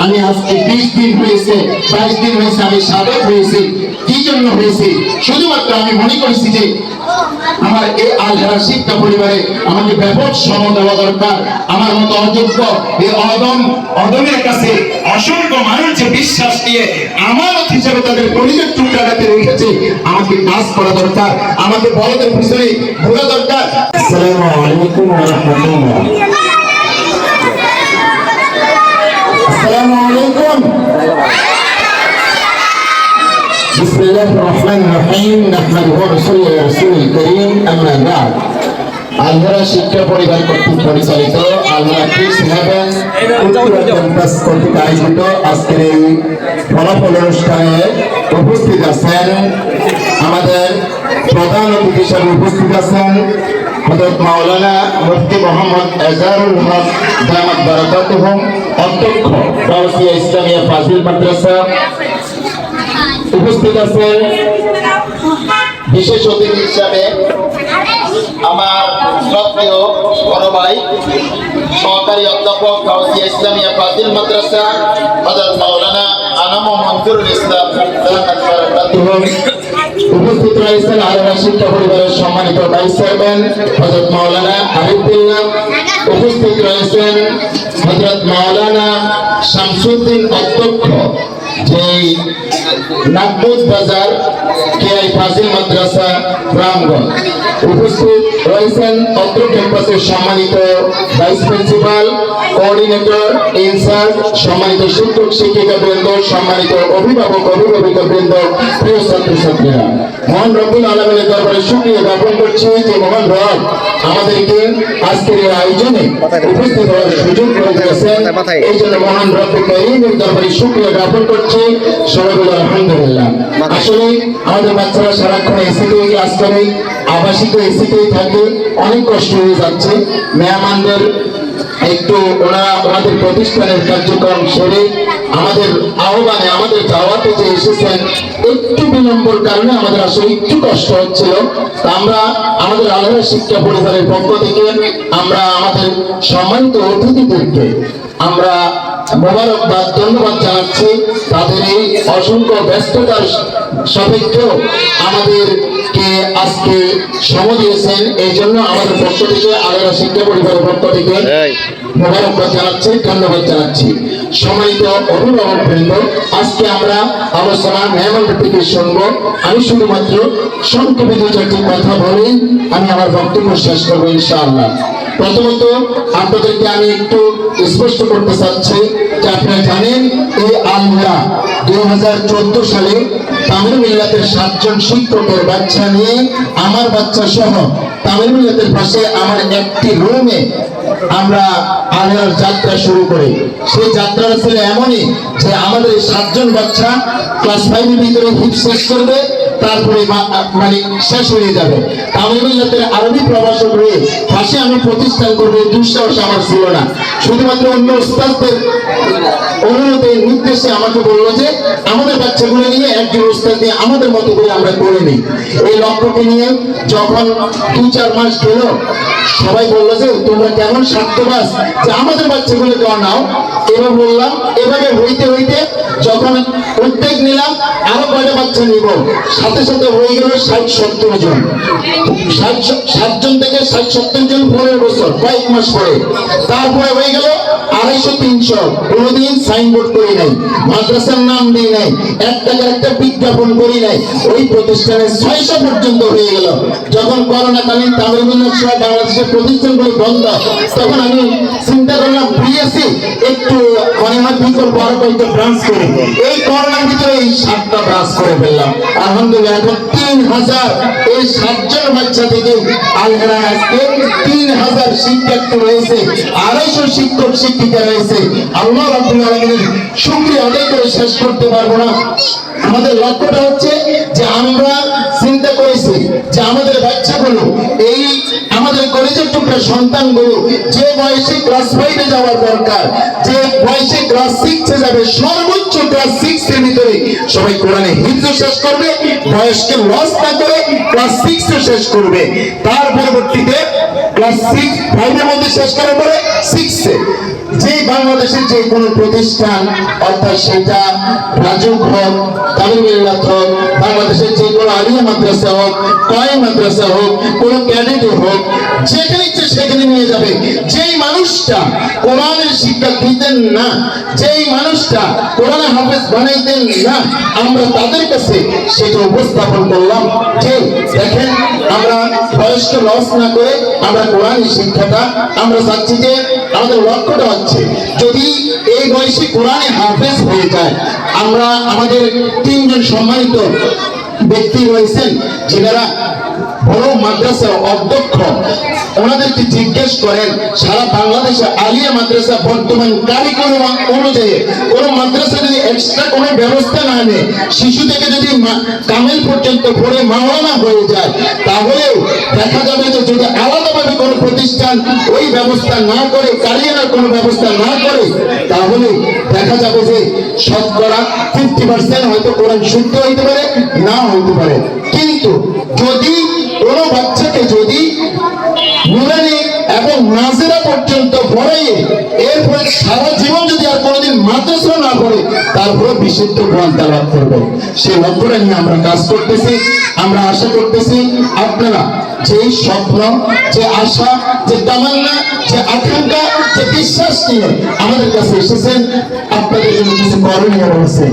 আমি আজকে 20 দিন হয়েছে, 22 দিন হয়েছে আমি সাবেক হয়েছি। কি জন্য হয়েছি? শুধুমাত্র আমি মনে করেছি যে আমার এই আলহারা শিক্ষা পরিবারে আমাকে ব্যাপক সময় দেওয়া দরকার। আমার মতো অযোগ্য এই অদমের কাছে অসংখ্য মানুষ যে বিশ্বাস দিয়ে আমানত হিসেবে তাদের পরিচয় টুকরাটাতে রেখেছে, আমাকে কাজ করা দরকার, আমাকে বড়দের পিছনে ঘোরা দরকার। আসসালামু আলাইকুম ওয়া রাহমাতুল্লাহ। আসসালামু আলাইকুম। বিসমিল্লাহির রহমানির রহিম। নাহমাদুহু ওয়া নুসাল্লি আলা রাসূলিল কারীম। আম্মা বা'দ। আলহারা শিক্ষা পরিবার কর্তৃক পরিচালিত আলহারা কিডস হেভেন উত্তরা ক্যাম্পাস কর্তৃক আয়োজিত আজকের এই ফলাফল অনুষ্ঠানে উপস্থিত আছেন আমাদের প্রধান অতিথি হিসেবে উপস্থিত আছেন হযরত মাওলানা মুফতি মোহাম্মদ এজারুল হক দামাত বারাকাতুহুম, অধ্যক্ষ গাউসিয়া ইসলামিয়া ফাজিল মাদ্রাসা। উপস্থিত আছেন বিশেষ অতিথি হিসাবে আমার শ্রদ্ধেয় বড় ভাই সহকারী অধ্যাপক গাউসিয়া ইসলামিয়া ফাজিল মাদ্রাসা হযরত মাওলানা আনাম মনজুরুল ইসলাম দামাত বারাকাতুহুম। উপস্থিত রয়েছেন আলহারা শিক্ষা পরিবারের সম্মানিত ভাইস চেয়ারম্যান হযরত মাওলানা আরিফুল্লাহ। উপস্থিত রয়েছেন হযরত মাওলানা শামসুদ্দিন, অধ্যক্ষ যেই নাগপুর বাজার কেআই ফাজিল মাদ্রাসা রামগঞ্জ। উপস্থিত রয়েছেন অত্র ক্যাম্পাসের সম্মানিত ভাইস প্রিন্সিপাল, কোঅর্ডিনেটর, ইনচার্জ, সম্মানিত শিক্ষক শিক্ষিকা বৃন্দ, সম্মানিত অভিভাবক অভিভাবিকা বৃন্দ, প্রিয় ছাত্রছাত্রীরা। মহান রব্বুল আলামিনের দরবারে শুকরিয়া জ্ঞাপন করছি যে মহান রব আমাদেরকে আজকের এই আয়োজনে উপস্থিত হওয়ার সুযোগ করে দিয়েছেন। এই জন্য মহান রব্বুল কারীমের দরবারে শুকরিয়া জ্ঞাপন করছি। সবাই বলে আলহামদুলিল্লাহ। আসলে আমাদের বাচ্চারা সারাক্ষণ এসিতেই ক্লাস করে, আবাসিক এসিতেই থাকে, অনেক কষ্ট হয়ে যাচ্ছে। মেহমানদের একটু ওনাদের প্রতিষ্ঠানের কার্যক্রম সেরে আমাদের আহ্বানে আমাদের দাওয়াতে যে এসেছেন, একটু বিলম্বর কারণে আমাদের আসলে একটু কষ্ট হচ্ছিল। আমরা আমাদের আলহারা শিক্ষা পরিবারের পক্ষ থেকে আমরা আমাদের সম্মানিত অতিথিদেরকে আমরা মোবারকবাদ, ধন্যবাদ জানাচ্ছি। তাদের এই অসংখ্য ব্যস্ততার সাপেক্ষেও আমাদেরকে আজকে সময় দিয়েছেন, এই জন্য আমাদের পক্ষ থেকে আলহারা শিক্ষা পরিবারের পক্ষ থেকে মোবারকবাদ জানাচ্ছি, ধন্যবাদ জানাচ্ছি। সম্মানিত অভিভাবক বৃন্দ, আজকে আমরা আলোচনা মেহমানদের থেকে শুনবো। আমি শুধুমাত্র সংক্ষেপে দু চারটি কথা বলে আমি আমার বক্তব্য শেষ করবো ইনশাআল্লাহ। প্রথমত আপনাদেরকে আমি একটু স্পষ্ট করতে চাচ্ছি যে আপনারা জানেন এই আলহারা 2014 সালে তামিল মিল্লাতের 7 জন শিক্ষকের বাচ্চা নিয়ে আমার বাচ্চা সহ তামিল মিল্লাতের পাশে আমার একটি রুমে আমরা আলহারার যাত্রা শুরু করি। সেই যাত্রাটা ছিল এমনই যে আমাদের 7 জন বাচ্চা ক্লাস 5 এর ভিতরে হিফজ শেষ করবে, তারপরে মানে শেষ হয়ে যাবে। তামিল মিল্লাতের আরবি প্রভাষক হয়ে পাশে আমি প্রতিষ্ঠান করবো দুঃসাহস আমার ছিল না। শুধুমাত্র অন্য উস্তাদদের অনুরোধের নির্দেশে আমাকে বললো যে আমাদের বাচ্চাগুলো নিয়ে একজন উস্তাদ দিয়ে আমাদের মতো করে আমরা করে নিই। এই লক্ষ্যকে নিয়ে যখন 2-4 মাস গেল, সবাই বললো যে তোমরা কেমন স্বার্থবাস যে আমাদের বাচ্চাগুলো দেওয়া নাও। এবার বললাম, এভাবে হইতে হইতে যখন উদ্যোগ নিলাম আরো কয়টা বাচ্চা নিব, সাথে সাথে হয়ে গেল 60-70 জন। 60 জন থেকে 60-70 জন 15 বছর, কয়েক মাস পরে। তারপরে হয়ে গেল 250-300। কোনোদিন সাইনবোর্ড করি নাই, মাদ্রাসার নাম দিই নাই, 1 টাকার একটা বিজ্ঞাপন করি নাই। ওই প্রতিষ্ঠানে 600 পর্যন্ত হয়ে গেল। যখন করোনাকালীন তামিল মিল্লাত সহ বাংলাদেশের প্রতিষ্ঠানগুলি বন্ধ, তখন আমি চিন্তা করলাম বিএসসি একটু মনে হয় বিকল্প আরো কয়েকটা ব্রাঞ্চ করে, এই করোনার ভিতরে এই 7টা ব্রাঞ্চ করে ফেললাম। আলহামদুলিল্লাহ এখন 3000 এই 7 জন বাচ্চা থেকে আলহারা আজকে 3000 শিক্ষার্থী রয়েছে, 250 শিক্ষক শিক্ষিকা রয়েছে। আল্লাহ রাব্বুল আলামিনের শুকরিয়া আদায় করে শেষ করতে পারবো না। আমাদের লক্ষ্যটা হচ্ছে যে আমরা চিন্তা করেছি যে আমাদের বাচ্চাগুলো, এই আমাদের কলেজের টুকরা সন্তানগুলো যে বয়সে ক্লাস 5 এ যাওয়ার দরকার, যে বয়সে ক্লাস 6 এ যাবে, সর্বোচ্চ ক্লাস 6 এর ভিতরে সবাই কোরআনে হিফজ শেষ করবে, বয়সকে লস না করে ক্লাস 6 এ শেষ করবে। তার পরবর্তীতে ক্লাস 5 এর মধ্যে শেষ করার পরে 6 এ যে বাংলাদেশের যে কোনো প্রতিষ্ঠান, অর্থাৎ সেটা রাজুক হোক, তালিম-ই-ইল্লাত হোক, বাংলাদেশের যে কোনো আলিয়া মাদ্রাসা হোক, কয় মাদ্রাসা হোক, কোনো ক্যাডেটে হোক, যেখানে ইচ্ছে সেখানে নিয়ে যাবে। যেই মানুষটা কোরআনের শিক্ষা দিতেন না, যেই মানুষটা কোরআনে হাফেজ বানাইতেন না, আমরা তাদের কাছে সেটা উপস্থাপন করলাম যে দেখেন, আমরা বয়স্ক লস না করে আমরা কোরআনের শিক্ষাটা আমরা চাচ্ছি যে আমাদের লক্ষ্যটা হচ্ছে যদি এই বয়সে কোরআনে হাফেজ হয়ে যায়। আমরা আমাদের 3 জন সম্মানিত ব্যক্তি রয়েছেন যারা বড় মাদ্রাসার অধ্যক্ষ, ওনাদেরকে জিজ্ঞেস করেন সারা বাংলাদেশে আলিয়া মাদ্রাসা বর্তমান কারিকুলাম অনুযায়ী কোন মাদ্রাসা যদি এক্সট্রা কোনো ব্যবস্থা না নেয়, শিশু থেকে যদি কামেল পর্যন্ত পড়ে মাওলানা হয়ে যায়, তাহলেও দেখা যাবে যে যদি আলাদাভাবে কোনো প্রতিষ্ঠান ওই ব্যবস্থা না করে, কারিয়ানার কোনো ব্যবস্থা না করে, তাহলে দেখা যাবে যে শতকরা 50% হয়তো কোরআন শুদ্ধ হইতে পারে, না হইতে পারে। কিন্তু যদি কোনো বাচ্চাকে যদি নুরানি এবং নাজেরা পর্যন্ত পড়াইয়ে এরপরে সারা জীবন যদি আর কোনোদিন মাদ্রাসা না পড়ে, তারপরে বিশুদ্ধ কোরআন তেলাওয়াত করবে, সেই লক্ষ্যটা নিয়ে আমরা কাজ করতেছি। আমরা আশা করতেছি আপনারা যে স্বপ্ন, যে আশা, যে তামান্না, যে আকাঙ্ক্ষা, যে বিশ্বাস নিয়ে আমাদের কাছে এসেছেন, আপনাদের জন্য কিছু করণীয় রয়েছে।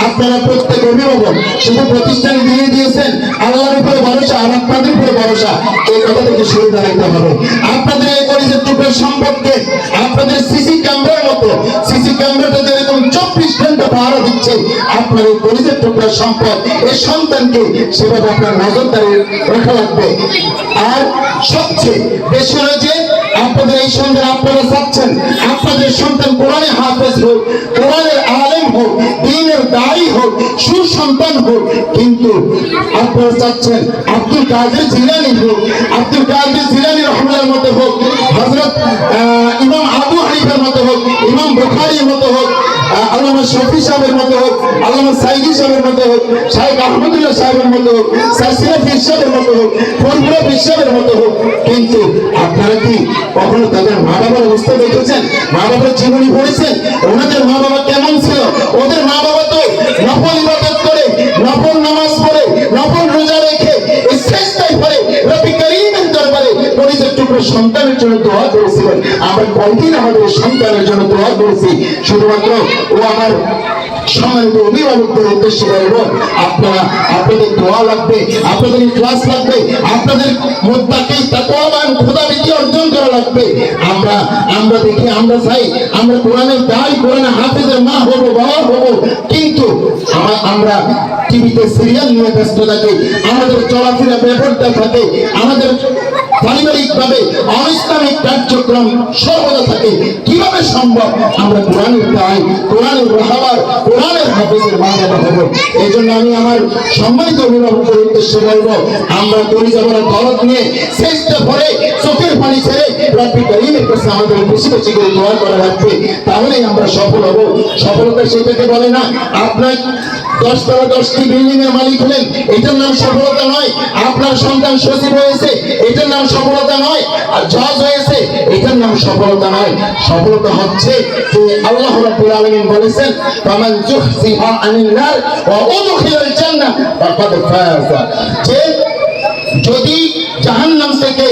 আপনারা প্রত্যেক অভিভাবক শুধু প্রতিষ্ঠানে দিয়ে দিয়েছেন, আল্লাহর উপরে ভরসা আর আপনাদের উপরে ভরসা, এই কথা থেকে সরে দাঁড়াইতে হবে। আপনাদের এই কলেজের টুকরো সম্পদকে আপনাদের সিসি ক্যামেরার মতো, সিসি ক্যামেরাটা যেরকম 24 ঘন্টা পাহারা দিচ্ছে, আপনার এই কলেজের টুকরো সম্পদ, এই সন্তানকে সেভাবে আপনার নজরদারি রাখা লাগবে। আর সবচেয়ে বেশি হলো যে আপনাদের এই সন্তান, আপনারা চাচ্ছেন আপনাদের সন্তান কোরআনে হাফেজ হোক, কোরআনের আলেম হোক, দ্বীনের দায়ী হোক, সুসন্তান হোক, কিন্তু আপনারা চাচ্ছেন আব্দুল কাদের জিলানী হোক, আব্দুল কাদের জিলানী রহমানের মতো হোক, হযরত ইমাম আবু হানিফার মতো হোক, ইমাম বুখারীর মতো হোক, আল্লামা শফি সাহেবের মতো হোক, আল্লামা সাইদি সাহেবের মতো হোক, শাইখ আহমদুল্লাহ সাহেবের মতো হোক, সাসিরা ফির সাহেবের মতো হোক, ফুলপুরা ফির সাহেবের মতো হোক। কিন্তু আপনারা কি কখনো তাদের মা বাবার অবস্থা দেখেছেন? মা বাবার জীবনী পড়েছেন? ওনাদের মা বাবা কেমন ছিল? ওদের মা বাবা তো নফল ইবাদত করে, নফল নামাজ পড়ে, নফল রোজা রেখে ইস্তেগফার করে রব্বি করিমের দরবারে পরিচয় টুকরো সন্তানের জন্য দোয়া করেছিলেন। আমরা কয়দিন আমাদের সন্তানের জন্য দোয়া করেছি? শুধুমাত্র ও আমার সম্মানিত অভিভাবকদের উদ্দেশ্যে বলবো, আপনারা, আপনাদের দোয়া লাগবে, আপনাদের ইখলাস লাগবে, আপনাদের মুত্তাকি তাকওয়াবান খোদাভীতি অর্জন করা লাগবে। আমরা দেখি, আমরা চাই আমরা কোরআনের দায়ী, কোরআনের হাফেজের মা হব, বাবা হব, কিন্তু আমরা টিভিতে সিরিয়াল নিয়ে ব্যস্ত থাকি, আমাদের চলাফেরা ব্যাপারটা থাকে, আমাদের পারিবারিকভাবে অনিসলামিক কার্যক্রম সর্বদা থাকে। কিভাবে সম্ভব আমরা কোরআনের দায়ী, কোরআনের রাহাবার, কোরআনের হাফেজের মা বাবা হব? এই জন্য আমি আমার সম্মানিত অভিভাবকদের উদ্দেশ্যে বলবো, আমরা কলিজা ভরা দরদ নিয়ে চেষ্টা করে চোখের পানি ছেড়ে রব্বি করিমের কাছে আমাদের বেশি বেশি করে দোয়া করা লাগবে, তাহলেই আমরা সফল হব। সফলতা সেটাকে বলে না আপনার 10 তলা 10টি বিল্ডিং এর মালিক হলেন, এটার নাম সফলতা নয়। আপনার সন্তান সচিব হয়েছে, এটার নাম সফলতা নয়। আর জজ হয়েছে, এটার নাম সফলতা নয়। সফলতা হচ্ছে যে আল্লাহ রাব্বুল আলামিন বলেছেন, ফামান যুহসিহা আনিন নার ওয়া উদখিলাল জান্নাহ ফাকাদ ফাযা, যে যদি জাহান্নাম থেকে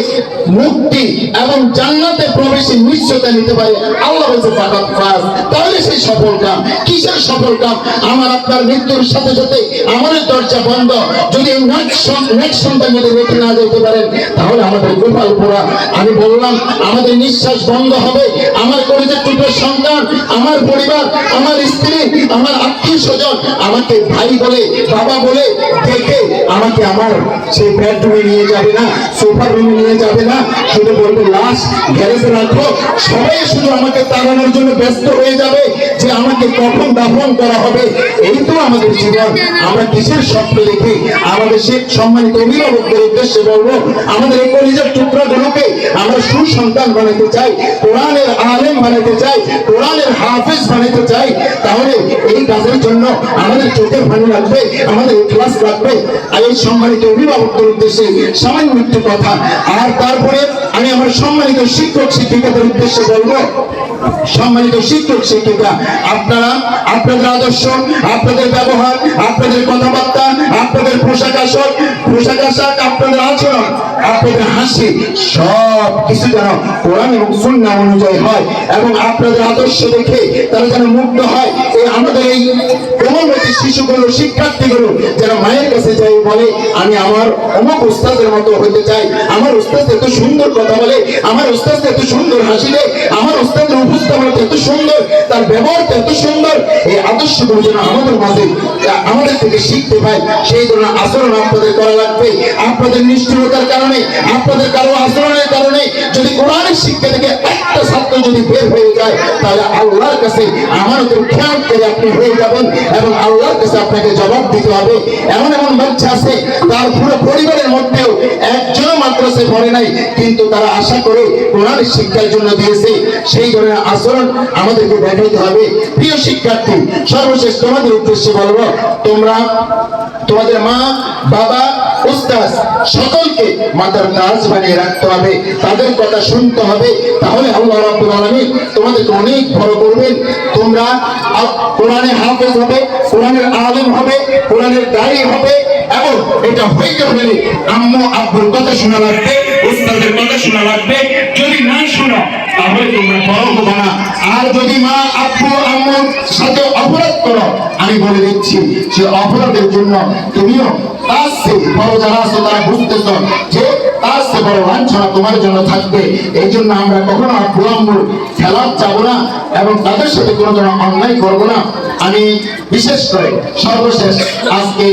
মুক্তি এবং জান্নাতে প্রবেশের নিশ্চয়তা নিতে পারে, আল্লাহ বলছে ফাকাদ ফাজ, তাহলে সেই সফল কাম। কিসের সফল কাম? আমার আপনার মৃত্যুর সাথে সাথে আমাদের দরজা বন্ধ, যদি নেক্সট সন্তান যদি রেখে না যেতে পারেন, তাহলে আমাদের গোপাল পোড়া। আমি বললাম আমাদের নিঃশ্বাস বন্ধ হবে, আমার কলেজের টুকরো সন্তান, আমার পরিবার, আমার স্ত্রী, আমার আত্মীয় স্বজন আমাকে ভাই বলে, বাবা বলে দেখে আমাকে আমার সেই বেডরুমে নিয়ে যাবে না, সোফার রুমে নিয়ে যাবে না, শুধু বলবে লাশ গ্যারেজে রাখো। সবাই শুধু আমাকে তাড়ানোর জন্য ব্যস্ত হয়ে যাবে যে আমাকে কখন দাফন করা হবে। এই তো আমাদের জীবন। আমরা কিসের স্বপ্ন দেখি? আমাদের সে সম্মানিত অভিভাবকদের উদ্দেশ্যে বলবো, আমাদের এই কলিজার টুকরাগুলোকে আমরা সুসন্তান বানাতে চাই, কোরআনের আলেম বানাতে চাই, কোরআনের হাফেজ বানাতে চাই। তাহলে এই কাজের জন্য আমাদের চোখের পানি লাগবে, আমাদের ক্লাস লাগবে। আর এই সম্মানিত অভিভাবকদের উদ্দেশ্যে সামান্য একটু কথা। আর তারপরে আমি আমার সম্মানিত শিক্ষক শিক্ষিকাদের উদ্দেশ্যে বলবো, সম্মানিত শিক্ষক শিক্ষিকা, আপনারা আপনাদের আদর্শ, আপনাদের ব্যবহার, আপনাদের কথাবার্তা, আপনাদের পোশাক আশাক, আপনাদের আচরণ, আপনাদের হাসি, সব কিছু যেন কোরআন এবং সুন্নাহ অনুযায়ী হয় এবং আপনাদের আদর্শ দেখে তারা যেন মুগ্ধ হয়। এই আমাদের এই কোমলমতি শিশুগুলো, শিক্ষার্থীগুলো যেন মায়ের কাছে যাই বলে, আমি আমার অমুক উস্তাদের মতো হতে চাই, আমার উস্তাদ এত সুন্দর কথা বলে, আমার উস্তাদ এত সুন্দর হাসি দেয়, আমার উস্তাদের উপস্থাপনা এত সুন্দর, তার ব্যবহারটা এত সুন্দর। এই আদর্শগুলো যেন আমাদের মাঝে, আমাদের থেকে শিখতে পাই। সেই ধরনের আচরণ আপনাদের করা লাগবে। আপনাদের নিষ্ঠুরতার কারণে, আপনাদের কারো আচরণের কারণে যদি কোরআনের শিক্ষা থেকে একটা ছাত্র যদি বের হয়ে যায়, তাহলে আল্লাহর কাছে আমানতের খেয়াল করে আপনি হয়ে যাবেন এবং আল্লাহর কাছে আপনাকে জবাব দিতে হবে। এমন এমন বাচ্চা আছে তার পুরো পরিবারের মধ্যেও একজন মাদ্রাসায় পড়ে নাই, কিন্তু তারা আশা করে কোরআনের শিক্ষার জন্য দিয়েছে। সেই ধরনের আচরণ আমাদেরকে দেখাইতে হবে। প্রিয় শিক্ষার্থী, সর্বশেষ তোমাদের উদ্দেশ্যে বলবো, তোমরা তোমাদের মা বাবা উস্তাদ সকলকে মাথার তাজ বানিয়ে রাখতে হবে, তাদের কথা শুনতে হবে। তাহলে আল্লাহ রাব্বুল আলামিন তোমাদেরকে অনেক বড় করবেন। তোমরা কোরআনে হাফেজ হবে, কোরআনের আলেম হবে, কোরআনের দায়ী হবে। এবং এটা হইতে হলে আম্মু আব্বুর কথা শোনা লাগবে, উস্তাদের কথা শোনা লাগবে। যদি না শোনো তাহলে তোমরা বড় হবে না। আর যদি মা আব্বু আম্মুর সাথে অপরাধ করো, আমি বলে দিচ্ছি সে অপরাধের জন্য তুমিও তার চেয়ে বড় যারা আছো তারা বুঝতেছ যে তার চেয়ে বড় লাঞ্ছনা তোমার জন্য থাকবে। এই জন্য আমরা কখনো আব্বু আম্মুর খেলার যাবো না এবং তাদের সাথে কোনো ধরনের অন্যায় করবো না। আমি বিশেষ করে সর্বশেষ আজকে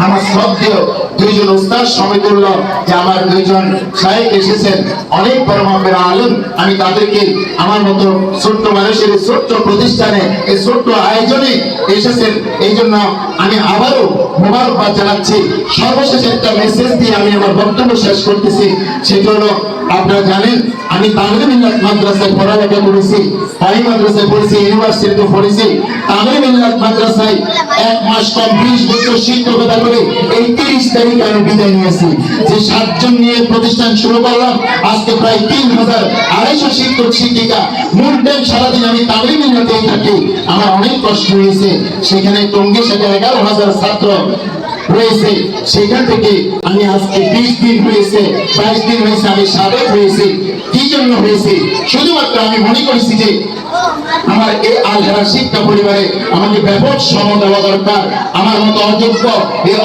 আমার শ্রদ্ধেয় দুইজন উস্তাদ সমীতুল্য যে আমার দুইজন শায়েখ এসেছেন, অনেক বড় মাপের আলেম, আমি তাদেরকে আমার মতো ছোট্ট মানুষের ছোট্ট প্রতিষ্ঠানে এই ছোট্ট আয়োজনে এসেছেন, এই জন্য আমি আবারও মোবারকবাদ জানাচ্ছি। সর্বশেষ একটা মেসেজ দিয়ে আমি আমার বক্তব্য শেষ করতেছি। সেটা হলো, আপনারা জানেন আমি তামিল মিল্লাত মাদ্রাসায় পড়ালেখা করেছি, পাই মাদ্রাসায় পড়েছি, ইউনিভার্সিটিতে পড়েছি। তামিল মিল্লাত মাদ্রাসায় 1 মাস কম 20 বছর শিক্ষকতা করে এই 30 তারিখে আমি বিদায় নিয়েছি। যে 7 জন নিয়ে প্রতিষ্ঠান শুরু করলাম, আজকে প্রায় 3250 শিক্ষক শিক্ষিকা। মূল টাইম সারাদিন আমি তামিল মিল্লাতেই থাকি। আমার অনেক কষ্ট হয়েছে। সেখানে টঙ্গী শাখার 11,000 ছাত্র রয়েছে। সেখান থেকে আমি আজকে 20 দিন হয়েছে, 22 দিন হয়েছে আমি সাবেক হয়েছি। কি জন্য হয়েছে? শুধুমাত্র আমি মনে করেছি যে আমার এই আলহারা শিক্ষা পরিবারে আমাকে ব্যাপক সময় দেওয়া দরকার। আমার মতো অযোগ্য এই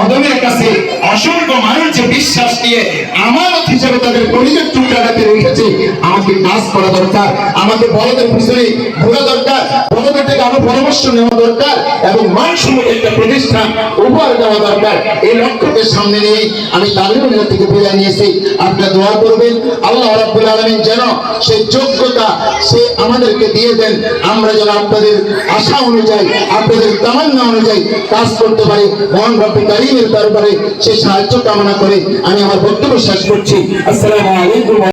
অদমের কাছে অসংখ্য মানুষ যে বিশ্বাস দিয়ে আমানত হিসেবে তাদের পরিচয় টুকরাতে রেখেছে, আমাকে কাজ করা দরকার, আমাকে বড়দের পিছনে ঘোরা দরকার, বড়দের থেকে আমার পরামর্শ নেওয়া দরকার এবং মানসম্মত একটা প্রতিষ্ঠান উপহার দেওয়া দরকার। এই লক্ষ্যকে সামনে নিয়ে আমি তামিল মিল্লাত থেকে বিদায় নিয়েছি। আপনারা দোয়া করবেন আল্লাহ রাব্বুল আলামিন যেন সেই যোগ্যতা সে আমাদেরকে দিয়ে দেন, আমরা যেন আপনাদের আশা অনুযায়ী, আপনাদের তামান্না অনুযায়ী কাজ করতে পারি। মহান রব্বুল কারীমের দরবারে সে সাহায্য কামনা করে আমি আমার বক্তব্য শেষ করছি। আসসালামু আলাইকুম।